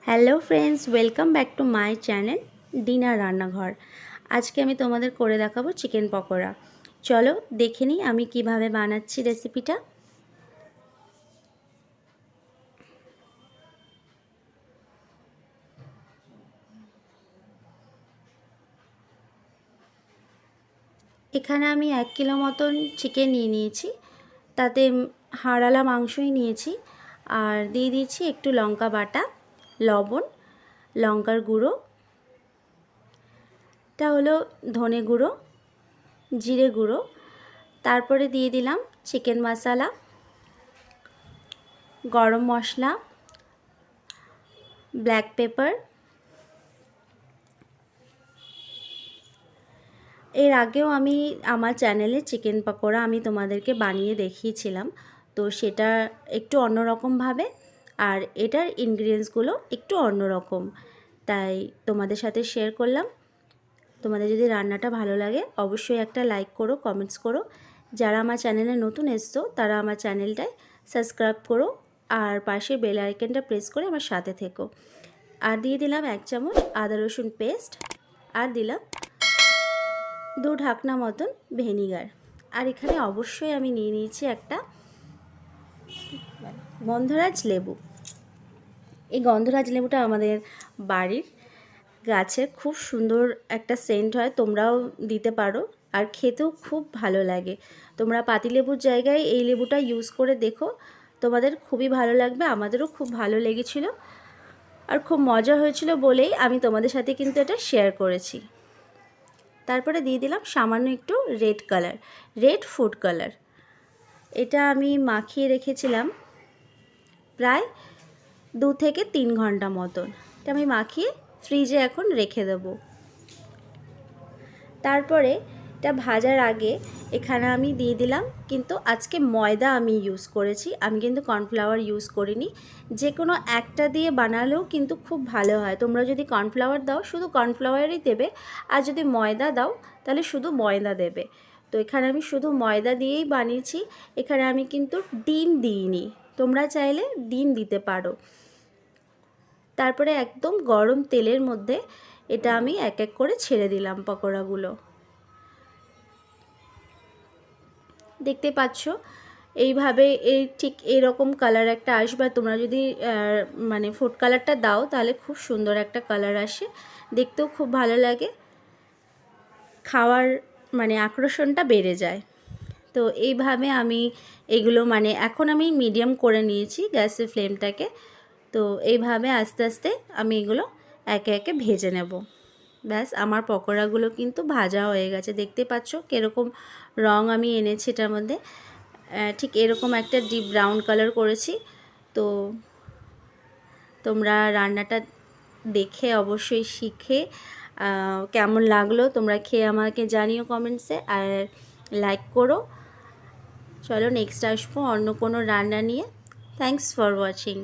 Hello friends, welcome back to my channel dinner রান্নাঘর। আজকে আমি তোমাদের করে দেখাবো চিকেন পকোড়া। চলো দেখে নিই আমি কিভাবে বানাচ্ছি রেসিপিটা। এখানে আমি 1 কিলো মতন চিকেন নিয়ে নিয়েছি, তাতে হাড়ালা মাংসই নিয়েছি। আর দিয়ে দিয়েছি একটু লঙ্কা বাটা, লবণ, লঙ্কার গুঁড়ো, এটা হলো ধনে গুঁড়ো, জিরে গুঁড়ো, তারপরে দিয়ে দিলাম চিকেন মশলা, গরম মশলা, ব্ল্যাক পেপার। এর আগেও আমি আমার চ্যানেলে চিকেন পকোড়া আমি তোমাদেরকে বানিয়ে দেখিয়েছিলাম, তো সেটা একটু অন্যরকমভাবে, আর এটার ইনগ্রিডিয়েন্টসগুলো একটু অন্যরকম, তাই তোমাদের সাথে শেয়ার করলাম। তোমাদের যদি রান্নাটা ভালো লাগে অবশ্যই একটা লাইক করো, কমেন্টস করো। যারা আমার চ্যানেলে নতুন এসছো তারা আমার চ্যানেলটায় সাবস্ক্রাইব করো, আর পাশে বেল আইকনটা প্রেস করে আমার সাথে থেকো। আর দিয়ে দিলাম 1 চামচ আদা রসুন পেস্ট, আর দিলাম 2 ঢাকনা মতন ভিনিগার। আর এখানে অবশ্যই আমি নিয়ে নিয়েছি একটা গন্ধরাজ লেবু। এই গন্ধরাজ লেবুটা আমাদের বাড়ির গাছের, খুব সুন্দর একটা সেন্ট হয়, তোমরাও দিতে পারো, আর খেতেও খুব ভালো লাগে। তোমরা পাতিলেবুর জায়গায় এই লেবুটা ইউজ করে দেখো, তোমাদের খুবই ভালো লাগবে। আমাদেরও খুব ভালো লেগেছিল আর খুব মজা হয়েছিল বলেই আমি তোমাদের সাথে কিন্তু এটা শেয়ার করেছি। তারপরে দিয়ে দিলাম সামান্য একটু রেড ফুড কালার। এটা আমি মাখিয়ে রেখেছিলাম প্রায় 2 থেকে 3 ঘন্টা মতন। এটা আমি মাখিয়ে ফ্রিজে এখন রেখে দেব। তারপরে এটা ভাজার আগে এখানে আমি দিয়ে দিলাম, কিন্তু আজকে ময়দা আমি ইউজ করেছি, আমি কিন্তু কর্নফ্লাওয়ার ইউজ করিনি। যে কোনো একটা দিয়ে বানালেও কিন্তু খুব ভালো হয়। তোমরা যদি কর্নফ্লাওয়ার দাও শুধু কর্নফ্লাওয়ারই দেবে, আর যদি ময়দা দাও তাহলে শুধু ময়দা দেবে। তো এখানে আমি শুধু ময়দা দিয়েই বানিয়েছি, এখানে আমি কিন্তু ডিম দিইনি, তোমরা চাইলে ডিম দিতে পারো। তারপরে একদম গরম তেলের মধ্যে এটা আমি এক এক করে ছেড়ে দিলাম পকোড়াগুলো। দেখতে পাচ্ছ এইভাবে ঠিক এরকম কালার একটা আসবে। তোমরা যদি মানে ফুড কালারটা দাও তাহলে খুব সুন্দর একটা কালার আসে, দেখতেও খুব ভালো লাগে, খাওয়ার মানে আকর্ষণটা বেড়ে যায়। তো এইভাবে আমি এগুলো মানে এখন আমি মিডিয়াম করে নিয়েছি গ্যাসের ফ্লেমটাকে। তো এইভাবে আস্তে আস্তে আমি এগুলো একে একে ভেজে নেব। ব্যাস, আমার পকোড়াগুলো কিন্তু ভাজা হয়ে গেছে। দেখতে পাচ্ছ কীরকম রং আমি এনেছি এটার মধ্যে, ঠিক এরকম একটা ডিপ ব্রাউন কালার করেছি। তো তোমরা রান্নাটা দেখে অবশ্যই শিখে কেমন লাগলো তোমরা খেয়ে আমাকে জানিও কমেন্টসে, আর লাইক করো। চলো নেক্সট আসবো অন্য কোনো রান্না নিয়ে। Thanks for watching.